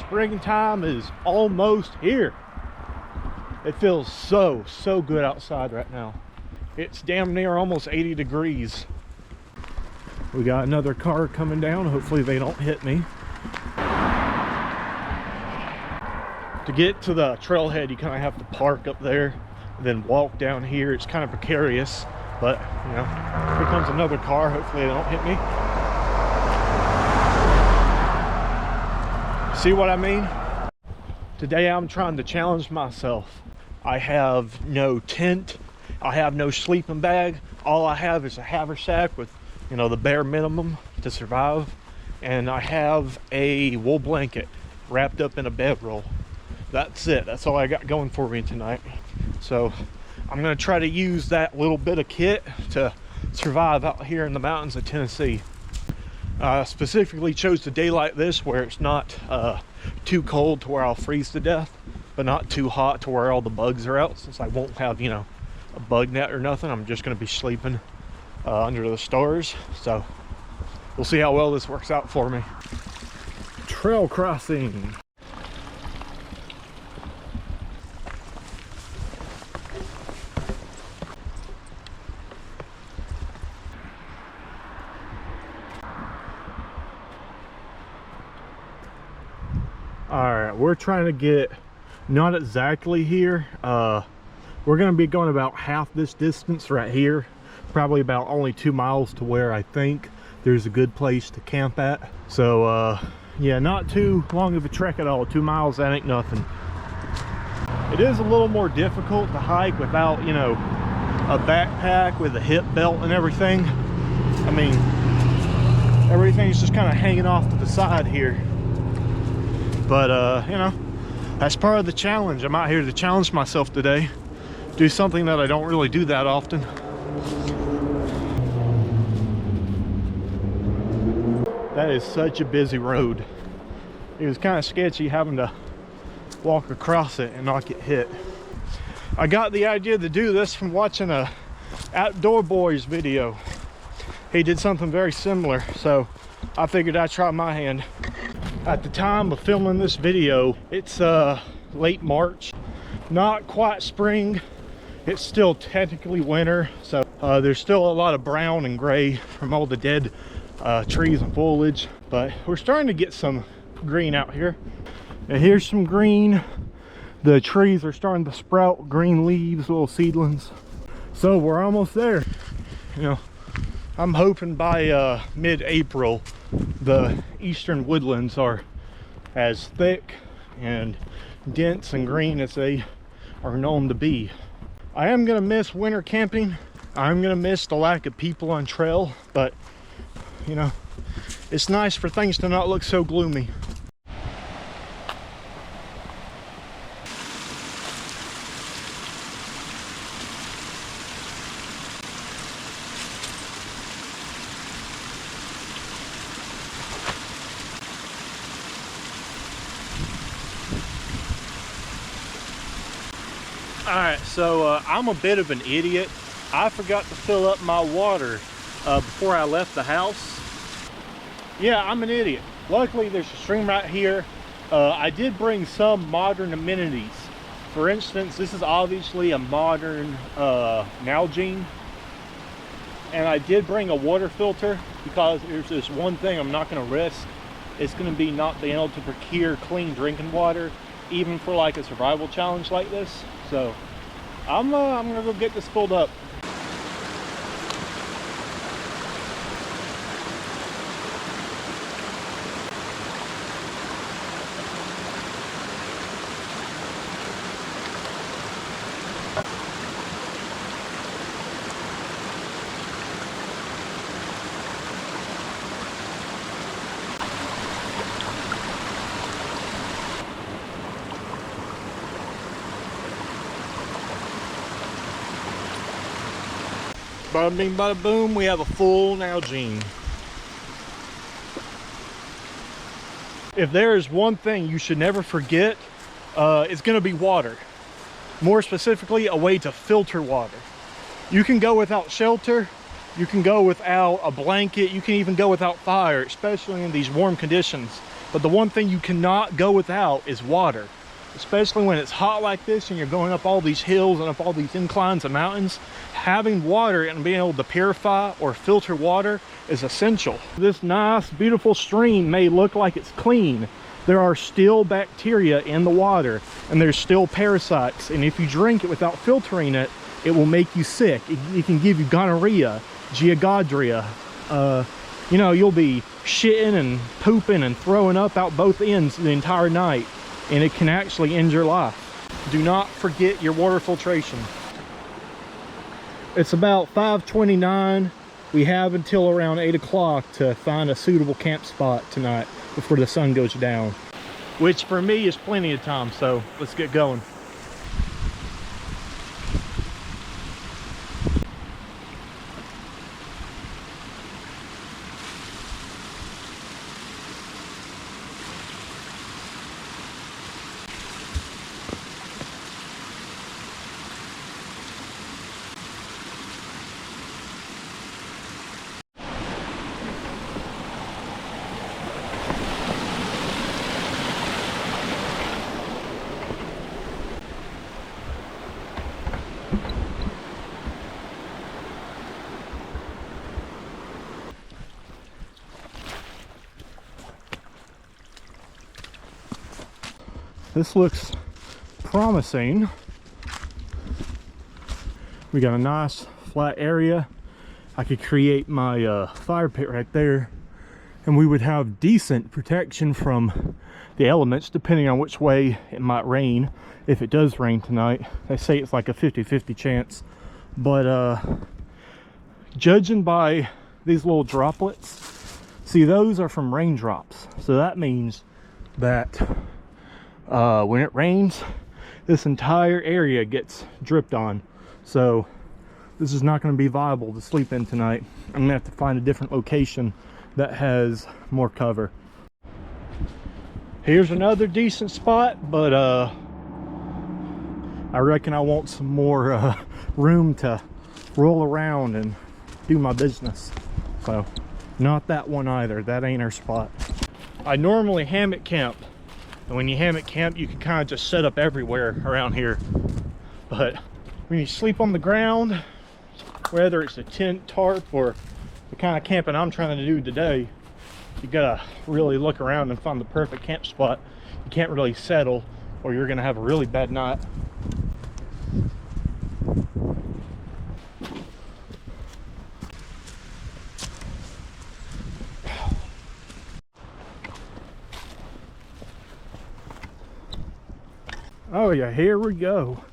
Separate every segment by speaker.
Speaker 1: springtime is almost here. It feels so good outside right now. It's damn near almost 80 degrees. We got another car coming down. Hopefully they don't hit me. To get to the trailhead, you kind of have to park up there and then walk down here. It's kind of precarious, but you know, here comes another car. Hopefully they don't hit me. See what I mean? Today I'm trying to challenge myself. I have no tent. I have no sleeping bag. All I have is a haversack with, you know, the bare minimum to survive. And I have a wool blanket wrapped up in a bedroll. That's it. That's all I got going for me tonight. So I'm gonna try to use that little bit of kit to survive out here in the mountains of Tennessee. I specifically chose a day like this where it's not too cold to where I'll freeze to death, but not too hot to where all the bugs are out, since I won't have, you know, a bug net or nothing. I'm just gonna be sleeping under the stars. So we'll see how well this works out for me. Trail crossing. All right, we're trying to get not exactly here. We're going to be going about half this distance right here, probably about only 2 miles to where I think there's a good place to camp at. So yeah, not too long of a trek at all. 2 miles, that ain't nothing. It is a little more difficult to hike without, you know, a backpack with a hip belt and everything. I mean, everything's just kind of hanging off to the side here. But you know, that's part of the challenge. I'm out here to challenge myself today. Do something that I don't really do that often. That is such a busy road. It was kind of sketchy having to walk across it and not get hit. I got the idea to do this from watching a Outdoor Boys video. He did something very similar, so I figured I'd try my hand. At the time of filming this video, it's late March, not quite spring. It's still technically winter, so there's still a lot of brown and gray from all the dead trees and foliage, but we're starting to get some green out here. And here's some green. The trees are starting to sprout green leaves, little seedlings. So we're almost there. You know, I'm hoping by mid-April the eastern woodlands are as thick and dense and green as they are known to be. I am gonna miss winter camping. I'm gonna miss the lack of people on trail, but you know, it's nice for things to not look so gloomy. Alright, so I'm a bit of an idiot. I forgot to fill up my water before I left the house. Yeah, I'm an idiot. Luckily, there's a stream right here. I did bring some modern amenities. For instance, this is obviously a modern Nalgene. And I did bring a water filter because there's this one thing I'm not going to risk. It's going to be not being able to procure clean drinking water, even for like a survival challenge like this. So I'm gonna go get this filled up. Bada bing, bada boom, we have a full Nalgene. If there is one thing you should never forget, it's gonna be water. More specifically, a way to filter water. You can go without shelter, you can go without a blanket, you can even go without fire, especially in these warm conditions. But the one thing you cannot go without is water, especially when it's hot like this and you're going up all these hills and up all these inclines and mountains. Having water and being able to purify or filter water is essential. This nice, beautiful stream may look like it's clean. There are still bacteria in the water, and there's still parasites. And if you drink it without filtering it, it will make you sick. It can give you gonorrhea, giardia. You know, you'll be shitting and pooping and throwing up out both ends the entire night, and it can actually end your life. Do not forget your water filtration. It's about 5:29. We have until around 8 o'clock to find a suitable camp spot tonight before the sun goes down, which for me is plenty of time, so let's get going. This looks promising. We got a nice flat area. I could create my fire pit right there, and we would have decent protection from the elements depending on which way it might rain. If it does rain tonight, they say it's like a 50-50 chance, but judging by these little droplets, see, those are from raindrops, so that means that when it rains, this entire area gets dripped on. So this is not going to be viable to sleep in tonight. I'm gonna have to find a different location that has more cover. Here's another decent spot, but I reckon I want some more room to roll around and do my business. So not that one either. That ain't our spot. I normally hammock camp, and when you hammock camp, you can kind of just set up everywhere around here. But when you sleep on the ground, whether it's a tent, tarp, or the kind of camping I'm trying to do today, you gotta really look around and find the perfect camp spot. You can't really settle, or you're gonna have a really bad night. Oh yeah, here we go.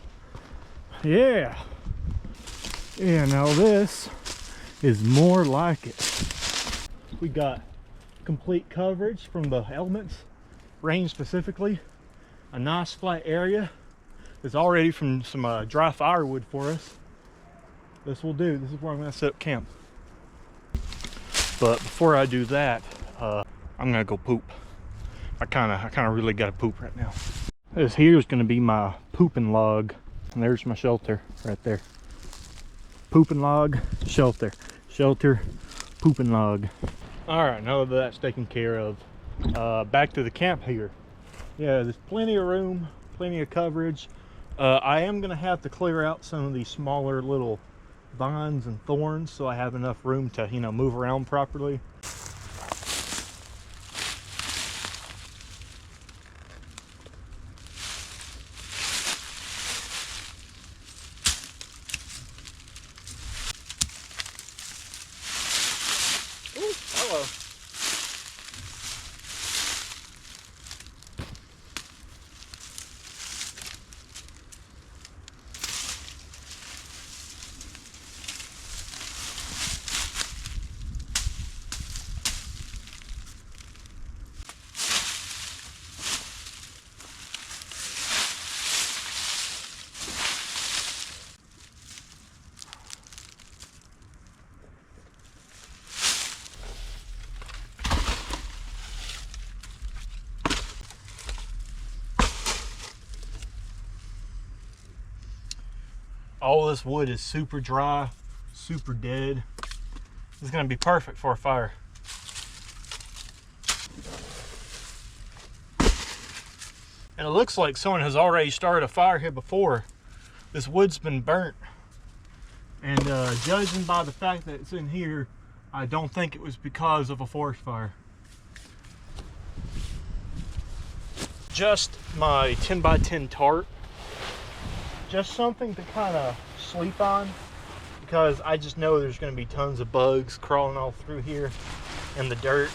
Speaker 1: Yeah, now this is more like it. We got complete coverage from the elements, rain specifically, a nice flat area. It's all ready from some dry firewood for us. This will do. This is where I'm gonna set up camp. But before I do that, I'm gonna go poop. I kinda really gotta poop right now. This here is gonna be my pooping log. And there's my shelter right there. Pooping log, shelter, shelter, pooping log. All right, now that that's taken care of, back to the camp here. Yeah, there's plenty of room, plenty of coverage. I am gonna have to clear out some of these smaller little vines and thorns so I have enough room to, you know, move around properly. Hello. All this wood is super dry, super dead. This is gonna be perfect for a fire. And it looks like someone has already started a fire here before. This wood's been burnt. And judging by the fact that it's in here, I don't think it was because of a forest fire. Just my 10 by 10 tarp. Just something to kind of sleep on, because I just know there's going to be tons of bugs crawling all through here in the dirt,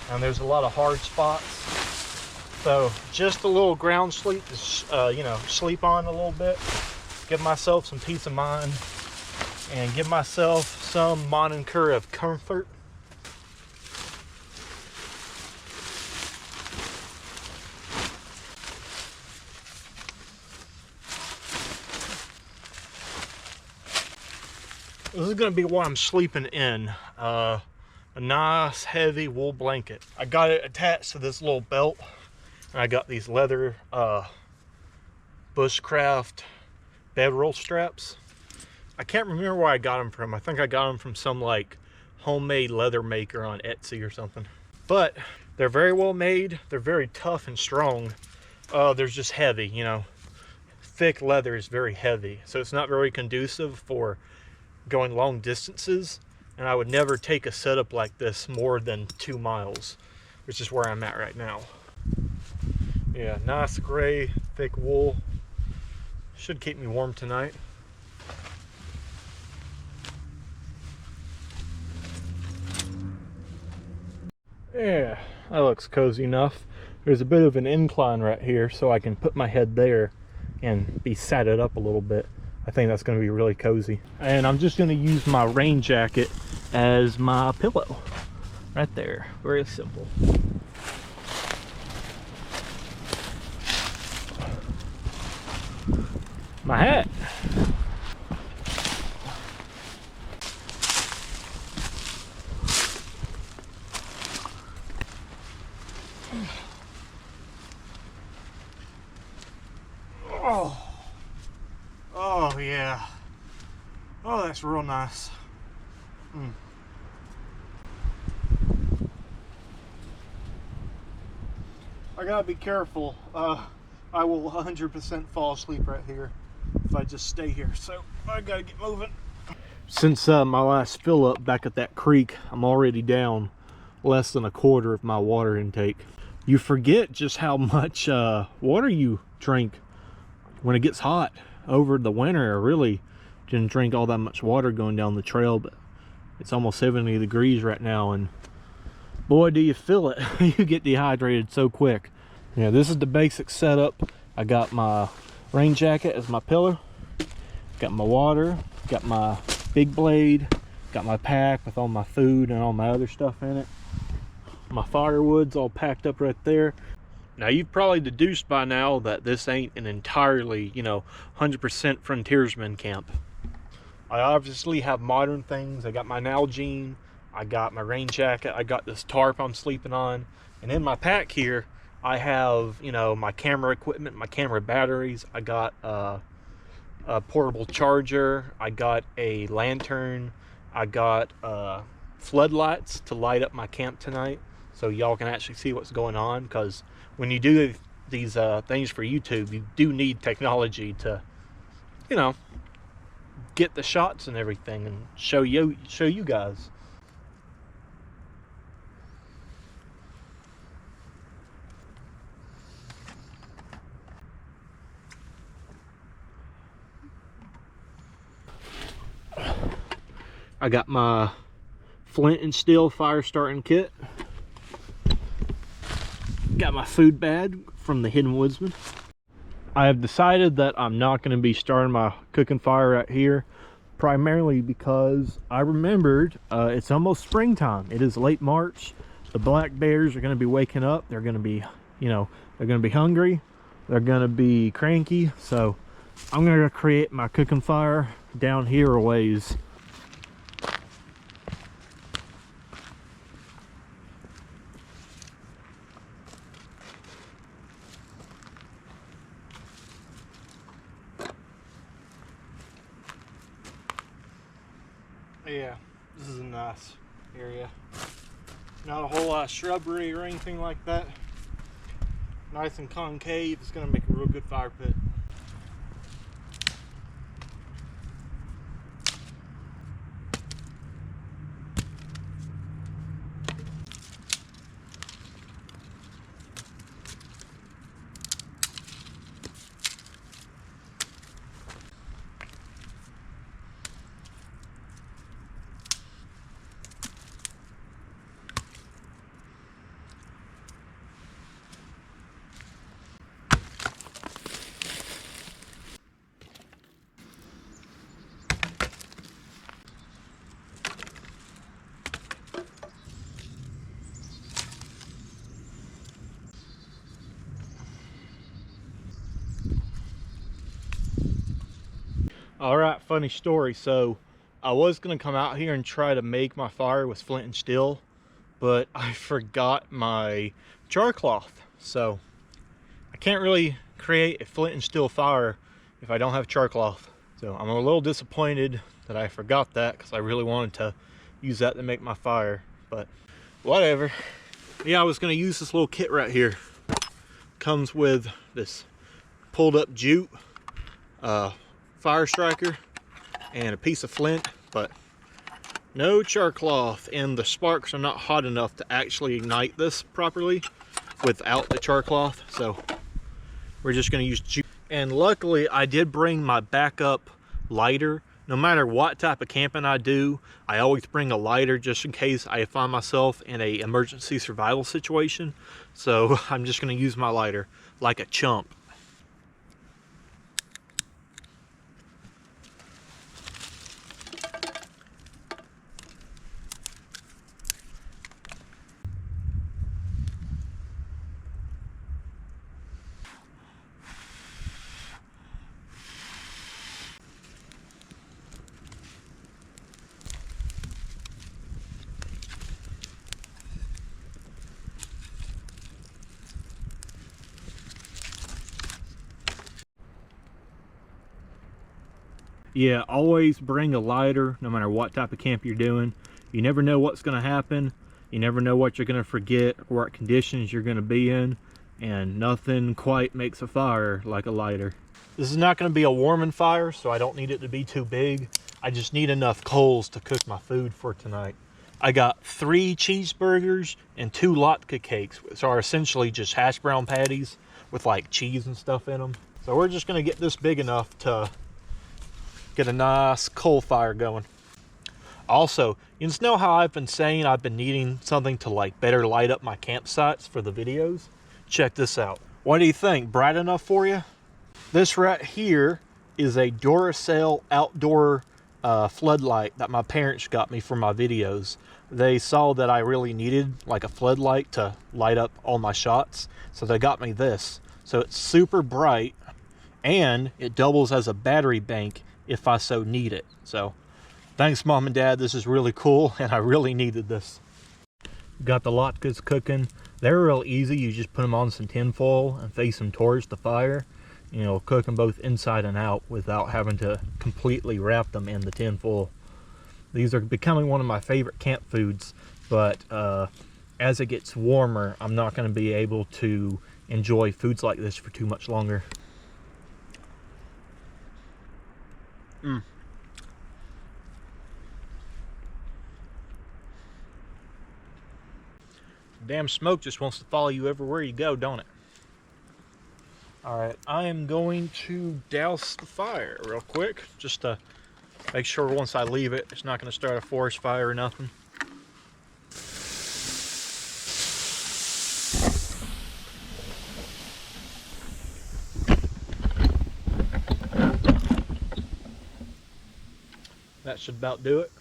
Speaker 1: and there's a lot of hard spots. So just a little ground sleep to you know, sleep on a little bit, give myself some peace of mind, and give myself some moniker of comfort. This is going to be what I'm sleeping in. A nice heavy wool blanket. I got it attached to this little belt. And I got these leather bushcraft bedroll straps. I can't remember where I got them from. I think I got them from some like homemade leather maker on Etsy or something. But they're very well made. They're very tough and strong. They're just heavy, you know. Thick leather is very heavy, so it's not very conducive for going long distances. And I would never take a setup like this more than 2 miles, which is where I'm at right now. Yeah, nice gray, thick wool. Should keep me warm tonight. Yeah, that looks cozy enough. There's a bit of an incline right here, so I can put my head there and be satted up a little bit. I think that's going to be really cozy. And I'm just going to use my rain jacket as my pillow. Right there. Very simple. My hat. Oh yeah. Oh, that's real nice. I gotta be careful. I will 100% fall asleep right here if I just stay here, so I gotta get moving. Since my last fill up back at that creek, I'm already down less than a quarter of my water intake. You forget just how much water you drink when it gets hot. Over the winter, I really didn't drink all that much water going down the trail, but it's almost 70 degrees right now, and boy, do you feel it. You get dehydrated so quick. Yeah, this is the basic setup. I got my rain jacket as my pillow, got my water, got my big blade, got my pack with all my food and all my other stuff in it. My firewood's all packed up right there. Now, you've probably deduced by now that this ain't an entirely, you know, 100% frontiersman camp. I obviously have modern things. I got my Nalgene, I got my rain jacket, I got this tarp I'm sleeping on, and in my pack here, I have, you know, my camera equipment, my camera batteries. I got a portable charger, I got a lantern, I got floodlights to light up my camp tonight, so y'all can actually see what's going on, because when you do these things for YouTube, you do need technology to, you know, get the shots and everything and show you guys. I got my flint and steel fire starting kit. Got my food bag from the Hidden Woodsman. I have decided that I'm not going to be starting my cooking fire out here, primarily because I remembered it's almost springtime. It is late March. The black bears are going to be waking up. They're going to be, you know, they're going to be hungry. They're going to be cranky. So I'm going to create my cooking fire down here a ways. Yeah, this is a nice area. Not a whole lot of shrubbery or anything like that. nice and concave. It's gonna make a real good fire pit. All right, funny story. So I was gonna come out here and try to make my fire with flint and steel, but I forgot my char cloth. So I can't really create a flint and steel fire if I don't have char cloth. So I'm a little disappointed that I forgot that, because I really wanted to use that to make my fire, but whatever. Yeah, I was gonna use this little kit right here. Comes with this pulled up jute, fire striker, and a piece of flint, but no char cloth, and the sparks are not hot enough to actually ignite this properly without the char cloth. So we're just going to use jute. And luckily I did bring my backup lighter. No matter what type of camping I do, I always bring a lighter just in case I find myself in a emergency survival situation. So I'm just going to use my lighter like a chump. Yeah, always bring a lighter no matter what type of camp you're doing. You never know what's going to happen. You never know what you're going to forget or what conditions you're going to be in, and nothing quite makes a fire like a lighter. This is not going to be a warming fire, so I don't need it to be too big. I just need enough coals to cook my food for tonight. I got 3 cheeseburgers and 2 latke cakes, which are essentially just hash brown patties with like cheese and stuff in them. So we're just going to get this big enough to get a nice coal fire going. Also, you just know how I've been saying I've been needing something to like better light up my campsites for the videos? Check this out. What do you think? Bright enough for you? This right here is a Duracell outdoor floodlight that my parents got me for my videos. They saw that I really needed like a floodlight to light up all my shots, so they got me this. So it's super bright and it doubles as a battery bank if I so need it. So thanks, Mom and Dad. This is really cool, and I really needed this. Got the latkes cooking. They're real easy. You just put them on some tin foil and face them towards the fire. You know, cook them both inside and out without having to completely wrap them in the tin foil. These are becoming one of my favorite camp foods, but as it gets warmer, I'm not going to be able to enjoy foods like this for too much longer. Damn smoke just wants to follow you everywhere you go, don't it? Alright, I am going to douse the fire real quick, just to make sure once I leave it, it's not going to start a forest fire or nothing. That should about do it.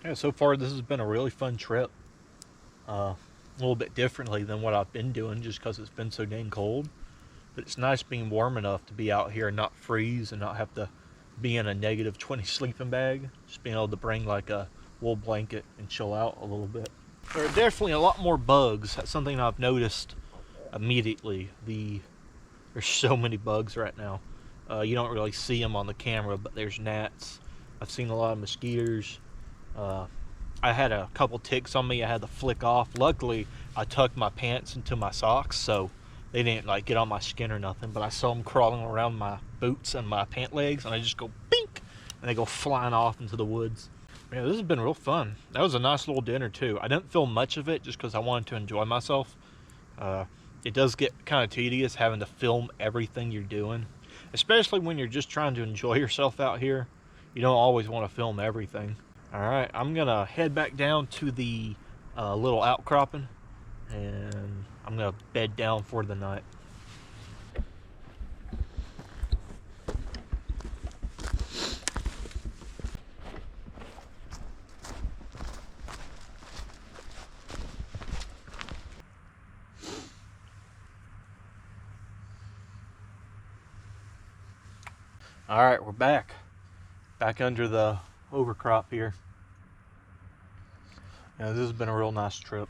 Speaker 1: Yeah, so far this has been a really fun trip. A little bit differently than what I've been doing just because it's been so dang cold. But it's nice being warm enough to be out here and not freeze and not have to be in a -20 sleeping bag. Just being able to bring like a wool blanket and chill out a little bit. There are definitely a lot more bugs. That's something I've noticed immediately. There's so many bugs right now. You don't really see them on the camera, but there's gnats. I've seen a lot of mosquitoes. I had a couple ticks on me I had to flick off. Luckily,
Speaker 2: I tucked my pants into my socks, so they didn't like get on my skin or nothing, but I saw them crawling around my boots and my pant legs, and I just go bink, and they go flying off into the woods. Man, this has been real fun. That was a nice little dinner too. I didn't film much of it just because I wanted to enjoy myself. It does get kind of tedious having to film everything you're doing, especially when you're just trying to enjoy yourself out here. You don't always want to film everything. All right, I'm gonna head back down to the little outcropping, and I'm gonna bed down for the night. All right, we're back under the overcrop here. Now, this has been a real nice trip.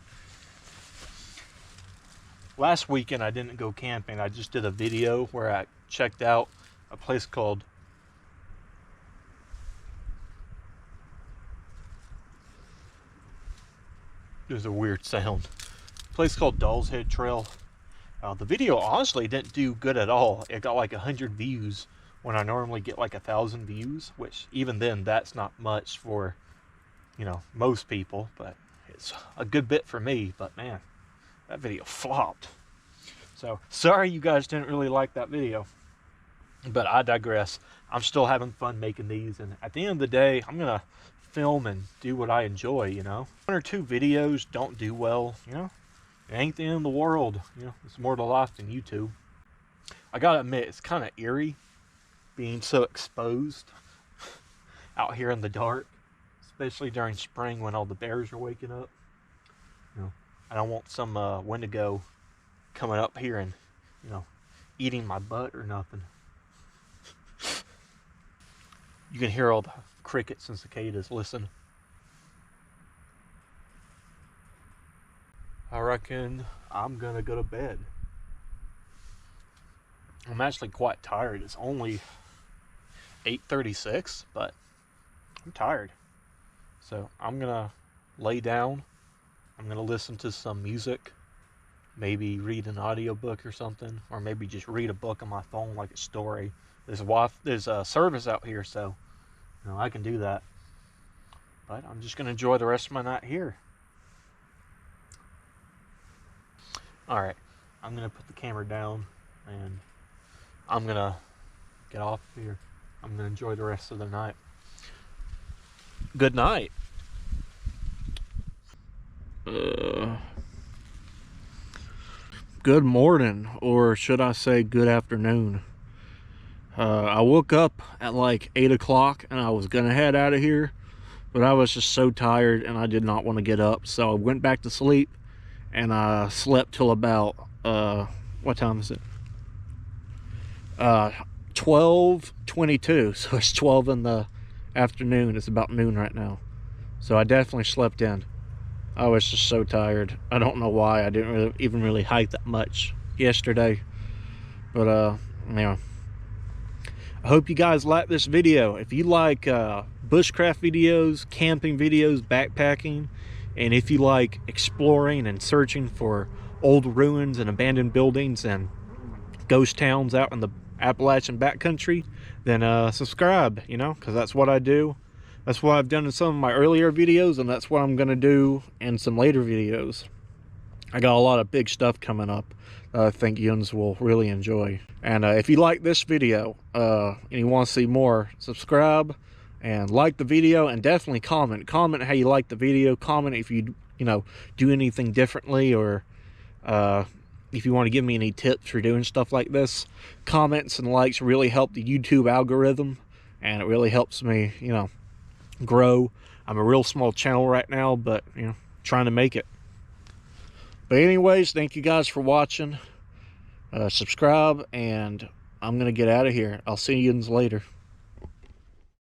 Speaker 2: Last weekend I didn't go camping. I just did a video where I checked out a place called there's a weird sound. A place called Doll's Head Trail. The video honestly didn't do good at all. It got like 100 views when I normally get like 1,000 views, which even then that's not much for, you know, most people, but it's a good bit for me. But man, that video flopped. So sorry you guys didn't really like that video, but I digress. I'm still having fun making these, and at the end of the day, I'm gonna film and do what I enjoy, you know. 1 or 2 videos don't do well, you know, it ain't the end of the world, you know. It's more to life than YouTube. I gotta admit, it's kind of eerie being so exposed out here in the dark, especially during spring when all the bears are waking up. You know, I don't want some Wendigo coming up here and, you know, eating my butt or nothing. You can hear all the crickets and cicadas. Listen. I reckon I'm gonna go to bed. I'm actually quite tired. It's only 8:36, but I'm tired. So I'm gonna lay down. I'm gonna listen to some music, maybe read an audiobook or something, or maybe just read a book on my phone like a story. There's a service out here, so you know I can do that. But I'm just gonna enjoy the rest of my night here. All right, I'm gonna put the camera down and I'm gonna get off here. I'm gonna enjoy the rest of the night. Good night. Good morning, or should I say good afternoon. I woke up at like 8 o'clock and I was gonna head out of here, but I was just so tired and I did not want to get up, so I went back to sleep and I slept till about what time is it? 12:22. So it's 12 in the afternoon. It's about noon right now, so I definitely slept in. I was just so tired. I don't know why. I didn't even really hike that much yesterday, but yeah. I hope you guys like this video. If you like bushcraft videos, camping videos, backpacking, and if you like exploring and searching for old ruins and abandoned buildings and ghost towns out in the Appalachian backcountry, then subscribe, you know, because that's what I do. That's what I've done in some of my earlier videos, and that's what I'm going to do in some later videos. I got a lot of big stuff coming up that I think yous will really enjoy. And if you like this video and you want to see more, subscribe and like the video, and definitely comment how you like the video. Comment if you know, do anything differently, or if you want to give me any tips for doing stuff like this. Comments and likes really help the YouTube algorithm, and it really helps me, you know, grow. I'm a real small channel right now, but you know, trying to make it. But anyways, thank you guys for watching. Subscribe, and I'm gonna get out of here. I'll see you later.